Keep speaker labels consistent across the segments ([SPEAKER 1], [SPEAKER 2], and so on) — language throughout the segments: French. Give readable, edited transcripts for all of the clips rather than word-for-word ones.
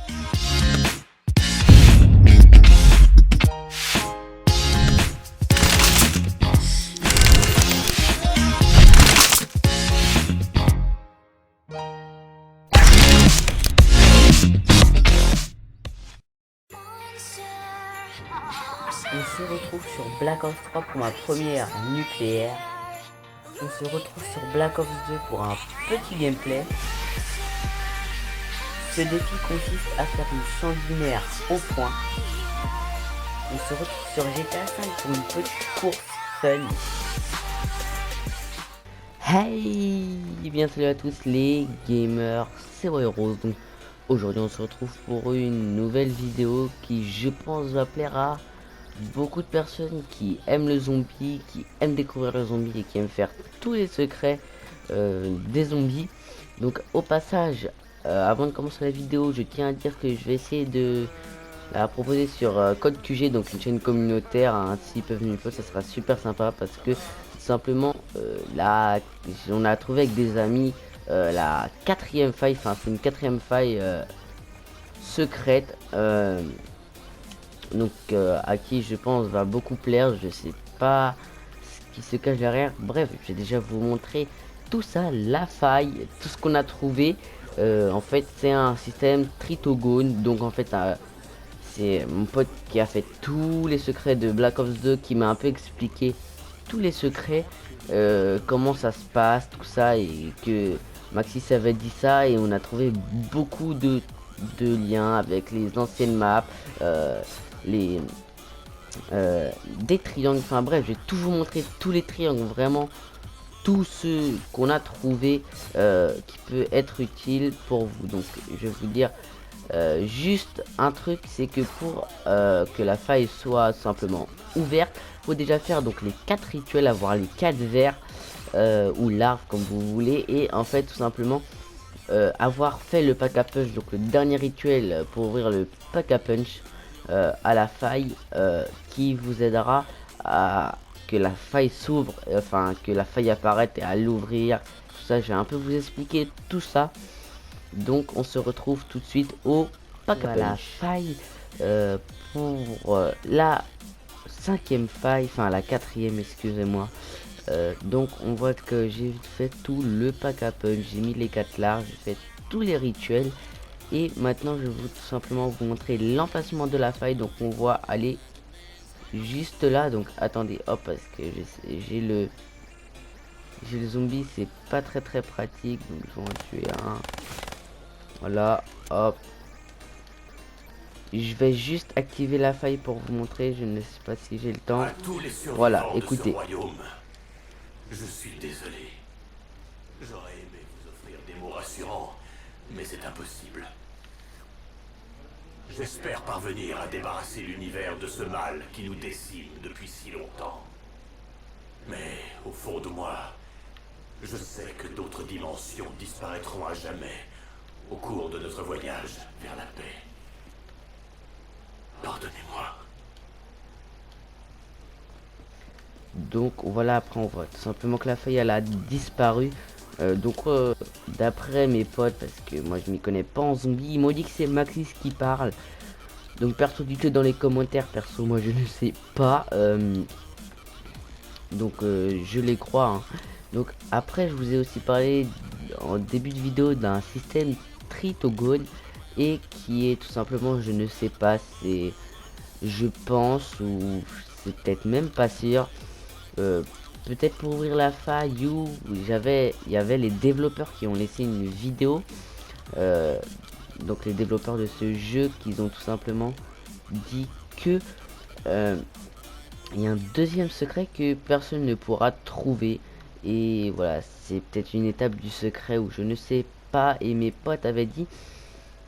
[SPEAKER 1] On se retrouve sur Black Ops 3 pour ma première nucléaire. On se retrouve sur Black Ops 2 pour un petit gameplay. Ce défi consiste à faire une sanguinaire au point. On se retrouve sur GTA 5 pour une petite course fun. Hey, bien salut à tous les gamers, c'est Rose. Donc aujourd'hui on se retrouve pour une nouvelle vidéo qui je pense va plaire à beaucoup de personnes qui aiment le zombie, qui aiment découvrir le zombie et qui aiment faire tous les secrets des zombies. Donc au passage, avant de commencer la vidéo, je tiens à dire que je vais essayer de la proposer sur Code QG, donc une chaîne communautaire, hein. S'ils peuvent nous faire, ça sera super sympa parce que simplement là on a trouvé avec des amis la quatrième faille, enfin c'est une quatrième faille secrète, donc à qui je pense va beaucoup plaire. Je sais pas ce qui se cache derrière. Bref, je vais déjà vous montrer tout ça, la faille, tout ce qu'on a trouvé. En fait c'est un système tritogone, donc en fait c'est mon pote qui a fait tous les secrets de Black Ops 2 qui m'a un peu expliqué tous les secrets, comment ça se passe, tout ça, et que Maxis avait dit ça, et on a trouvé beaucoup de liens avec les anciennes maps, les des triangles, enfin bref, j'ai toujours montré tous les triangles, vraiment tous ceux qu'on a trouvé qui peut être utile pour vous. Donc je vais vous dire juste un truc, c'est que pour que la faille soit simplement ouverte, faut déjà faire donc les 4 rituels, avoir les 4 vers ou larves comme vous voulez, et en fait tout simplement avoir fait le pack à punch, donc le dernier rituel pour ouvrir le pack à punch à la faille, qui vous aidera à que la faille s'ouvre, enfin que la faille apparaisse et à l'ouvrir. Tout ça, je vais un peu vous expliquer tout ça. Donc on se retrouve tout de suite au pack à punch. Faille pour la 5e faille, enfin la 4e, excusez-moi. Donc on voit que j'ai fait tout le pack à punch, j'ai mis les 4 larges, j'ai fait tous les rituels, et maintenant je vais tout simplement vous montrer l'emplacement de la faille. Donc on voit aller juste là, donc attendez, hop, parce que j'ai le zombie, c'est pas très pratique, donc je vais en tuer un. Voilà, hop. Je vais juste activer la faille pour vous montrer, je ne sais pas si j'ai le temps. Voilà, écoutez.
[SPEAKER 2] Je suis désolé. J'aurais aimé vous offrir des mots rassurants, mais c'est impossible. J'espère parvenir à débarrasser l'univers de ce mal qui nous décime depuis si longtemps. Mais au fond de moi, je sais que d'autres dimensions disparaîtront à jamais au cours de notre voyage vers la paix. Pardonnez-moi.
[SPEAKER 1] Donc voilà, après on voit tout simplement que la faille elle a disparu. Donc d'après mes potes, parce que moi je m'y connais pas en zombie, ils m'ont dit que c'est Maxis qui parle. Donc perso, dites-le dans les commentaires, perso moi je ne sais pas. Donc je les crois, hein. Donc après je vous ai aussi parlé en début de vidéo d'un système tritogone, et qui est tout simplement, je ne sais pas, c'est, je pense, ou c'est peut-être même pas sûr, peut-être pour ouvrir la faille, où il y avait les développeurs qui ont laissé une vidéo, donc les développeurs de ce jeu, qu'ils ont tout simplement dit que il y a un deuxième secret que personne ne pourra trouver. Et voilà, c'est peut-être une étape du secret où je ne sais pas. Et mes potes avaient dit,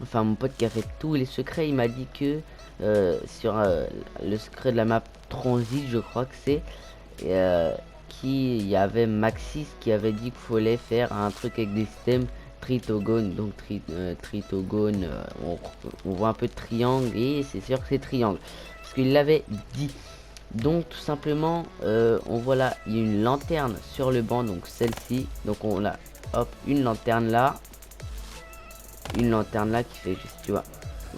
[SPEAKER 1] enfin mon pote qui a fait tous les secrets, il m'a dit que sur le secret de la map Transit, je crois que c'est, il y avait Maxis qui avait dit qu'il fallait faire un truc avec des systèmes tritogone. Donc tritogone, on voit un peu de triangle, et c'est sûr que c'est triangle parce qu'il l'avait dit. Donc tout simplement on voit là, il y a une lanterne sur le banc, donc celle-ci. Donc on a, hop, une lanterne là qui fait juste, tu vois,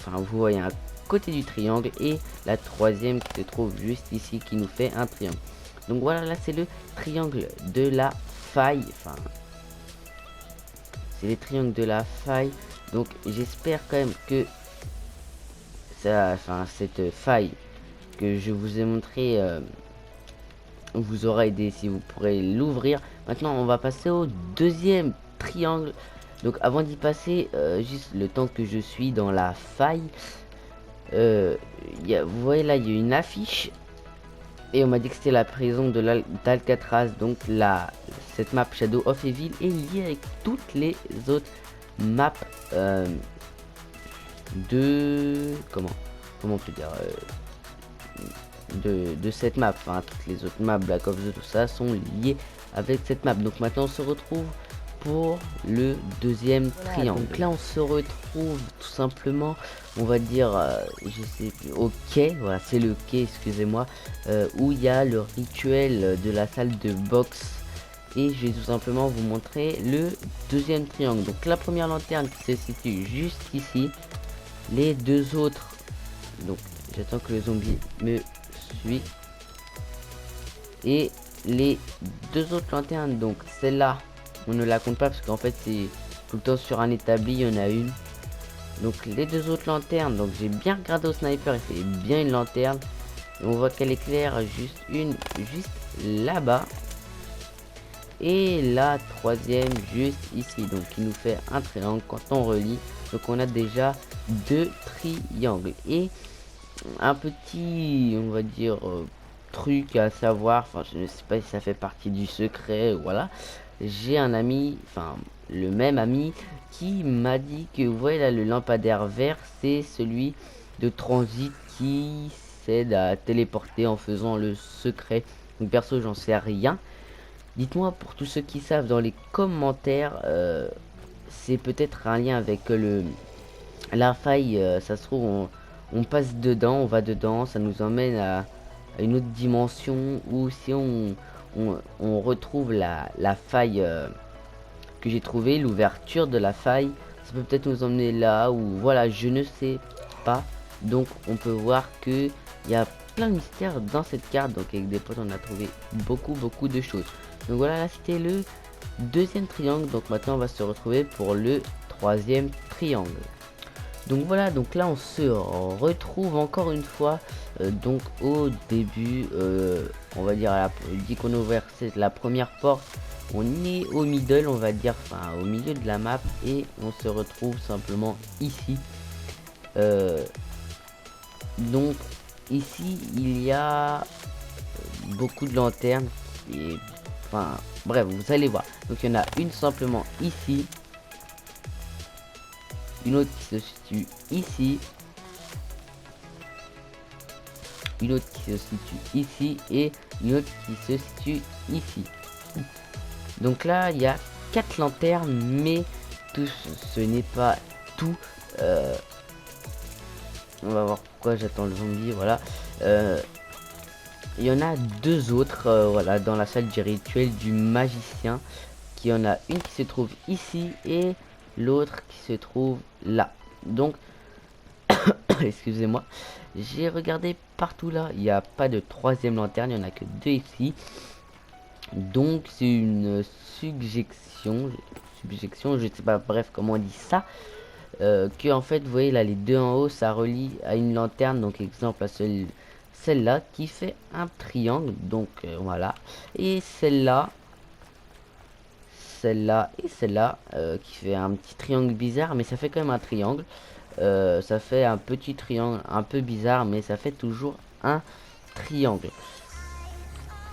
[SPEAKER 1] enfin vous voyez un côté du triangle, et la troisième qui se trouve juste ici qui nous fait un triangle. Donc voilà, là c'est le triangle de la faille, enfin c'est les triangles de la faille. Donc j'espère quand même que ça, enfin cette faille que je vous ai montré vous aura aidé, si vous pourrez l'ouvrir. Maintenant on va passer au deuxième triangle. Donc avant d'y passer, juste le temps que je suis dans la faille, vous voyez là il y a une affiche et on m'a dit que c'était la prison de d'Alcatraz. Donc cette map Shadow of Evil est liée avec toutes les autres maps de comment on peut dire de cette map. Enfin toutes les autres maps Black Ops 2 tout ça sont liées avec cette map. Donc maintenant on se retrouve pour le deuxième triangle. Donc là on se retrouve tout simplement, on va dire je sais plus, au quai, voilà c'est le quai, excusez-moi, où il y a le rituel de la salle de boxe, et je vais tout simplement vous montrer le deuxième triangle. Donc la première lanterne qui se situe juste ici, les deux autres, donc j'attends que le zombie me suit, et les deux autres lanternes, donc celle-là on ne la compte pas parce qu'en fait c'est tout le temps sur un établi, il y en a une. Donc les deux autres lanternes, donc j'ai bien regardé au sniper et c'est bien une lanterne, et on voit qu'elle éclaire juste là-bas, et la troisième juste ici, donc qui nous fait un triangle quand on relie. Donc on a déjà deux triangles, et un petit, on va dire truc à savoir, enfin je ne sais pas si ça fait partie du secret, voilà. J'ai un ami, enfin le même ami, qui m'a dit que vous voyez là le lampadaire vert, c'est celui de transit qui s'aide à téléporter en faisant le secret. Donc perso j'en sais rien. Dites-moi pour tous ceux qui savent dans les commentaires, c'est peut-être un lien avec la faille, ça se trouve on passe dedans, on va dedans, ça nous emmène à une autre dimension, ou si on retrouve la faille que j'ai trouvé, l'ouverture de la faille, ça peut peut-être nous emmener là, ou voilà, je ne sais pas. Donc on peut voir que il y a plein de mystères dans cette carte. Donc avec des potes on a trouvé beaucoup de choses. Donc voilà, là c'était le deuxième triangle. Donc maintenant on va se retrouver pour le troisième triangle. Donc voilà, donc là on se retrouve encore une fois donc au début, on va dire dès qu'on a ouvert la première porte, on est au middle, on va dire, enfin au milieu de la map, et on se retrouve simplement ici. Donc ici il y a beaucoup de lanternes, et enfin bref vous allez voir. Donc il y en a une simplement ici, une autre qui se situe ici, une autre qui se situe ici, et une autre qui se situe ici. Donc là il y a 4 lanternes, mais tout ce n'est pas tout. On va voir pourquoi j'attends le zombie, voilà. Il y en a deux autres, voilà, dans la salle du rituel du magicien, qui en a une qui se trouve ici et l'autre qui se trouve là. Donc excusez-moi, j'ai regardé partout là, il n'y a pas de troisième lanterne, il n'y en a que deux ici. Donc c'est une subjection, je sais pas, bref comment on dit ça, que en fait vous voyez là les deux en haut ça relie à une lanterne. Donc exemple à celle-là qui fait un triangle, donc voilà, et celle-là et celle-là qui fait un petit triangle bizarre, mais ça fait quand même un triangle. Ça fait un petit triangle un peu bizarre, mais ça fait toujours un triangle.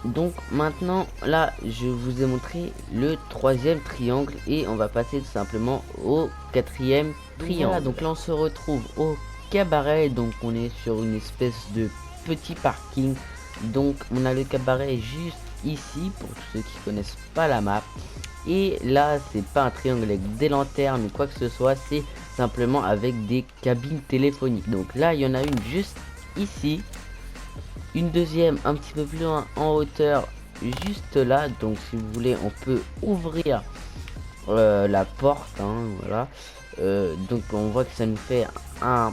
[SPEAKER 1] Donc maintenant là je vous ai montré le troisième triangle, et on va passer tout simplement au quatrième triangle. Voilà, donc là on se retrouve au cabaret. Donc on est sur une espèce de petit parking. Donc on a le cabaret juste ici pour tous ceux qui connaissent pas la map. Et là c'est pas un triangle avec des lanternes ou quoi que ce soit, c'est simplement avec des cabines téléphoniques. Donc là il y en a une juste ici, une deuxième un petit peu plus loin en hauteur juste là. Donc si vous voulez on peut ouvrir la porte, hein, voilà. Donc on voit que ça nous fait un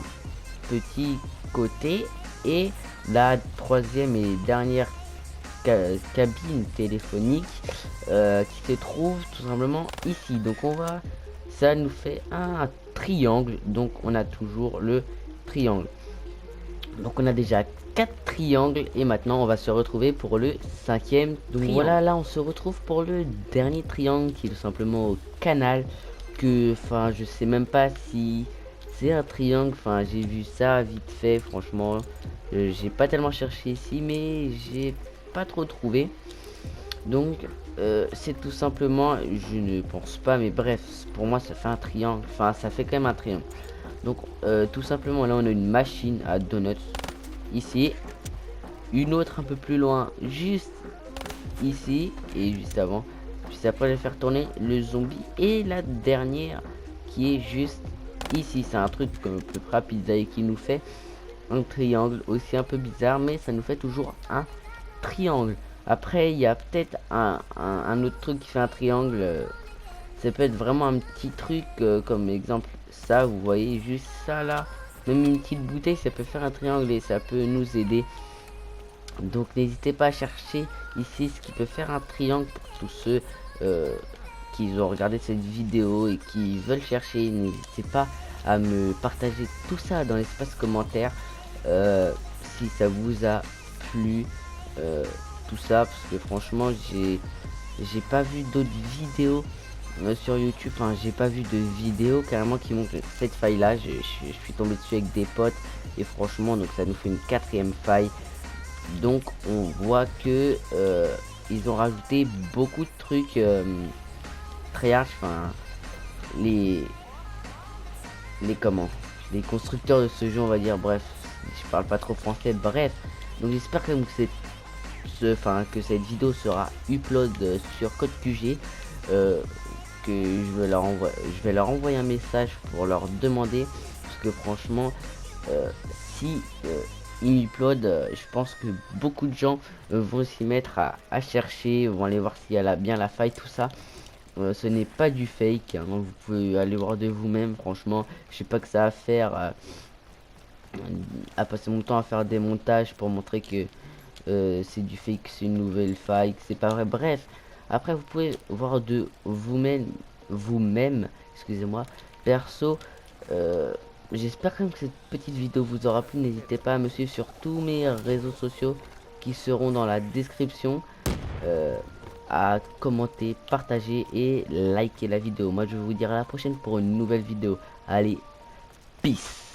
[SPEAKER 1] petit côté et la troisième et dernière cabine téléphonique qui se trouve tout simplement ici. Donc ça nous fait un triangle, donc on a toujours le triangle. Donc on a déjà 4 triangles et maintenant on va se retrouver pour le cinquième triangle. Voilà, là on se retrouve pour le dernier triangle qui est tout simplement au canal, que enfin je sais même pas si c'est un triangle, enfin j'ai vu ça vite fait, franchement j'ai pas tellement cherché ici mais j'ai pas trop trouvé. Donc c'est tout simplement, je ne pense pas, mais bref, pour moi ça fait un triangle, enfin ça fait quand même un triangle. Donc tout simplement là on a une machine à donuts ici, une autre un peu plus loin juste ici et juste avant, juste après je vais faire tourner le zombie, et la dernière qui est juste ici. C'est un truc comme peu près pizza et qui nous fait un triangle aussi un peu bizarre, mais ça nous fait toujours un triangle. Après il y a peut-être un autre truc qui fait un triangle, ça peut être vraiment un petit truc comme exemple ça, vous voyez juste ça là, même une petite bouteille ça peut faire un triangle et ça peut nous aider. Donc n'hésitez pas à chercher ici ce qui peut faire un triangle pour tous ceux qui ont regardé cette vidéo et qui veulent chercher. N'hésitez pas à me partager tout ça dans l'espace commentaire si ça vous a plu, tout ça, parce que franchement j'ai pas vu d'autres vidéos sur YouTube, enfin j'ai pas vu de vidéo carrément qui montre cette faille là. Je suis tombé dessus avec des potes et franchement donc ça nous fait une quatrième faille. Donc on voit que ils ont rajouté beaucoup de trucs tryhard, enfin les comment, les constructeurs de ce jeu on va dire, bref je parle pas trop français, bref. Donc j'espère que que cette vidéo sera upload sur CodeQG, que je vais leur envoyer un message pour leur demander, parce que franchement si ils upload, je pense que beaucoup de gens vont s'y mettre à chercher, vont aller voir s'il y a bien la faille, tout ça. Ce n'est pas du fake, hein, vous pouvez aller voir de vous-même. Franchement je sais pas que ça à faire à passer mon temps à faire des montages pour montrer que c'est du fake, c'est une nouvelle faille, que c'est pas vrai. Bref, après vous pouvez voir de vous-même, excusez-moi. Perso j'espère quand même que cette petite vidéo vous aura plu. N'hésitez pas à me suivre sur tous mes réseaux sociaux qui seront dans la description, à commenter, partager et liker la vidéo. Moi je vais vous dire à la prochaine pour une nouvelle vidéo. Allez, peace.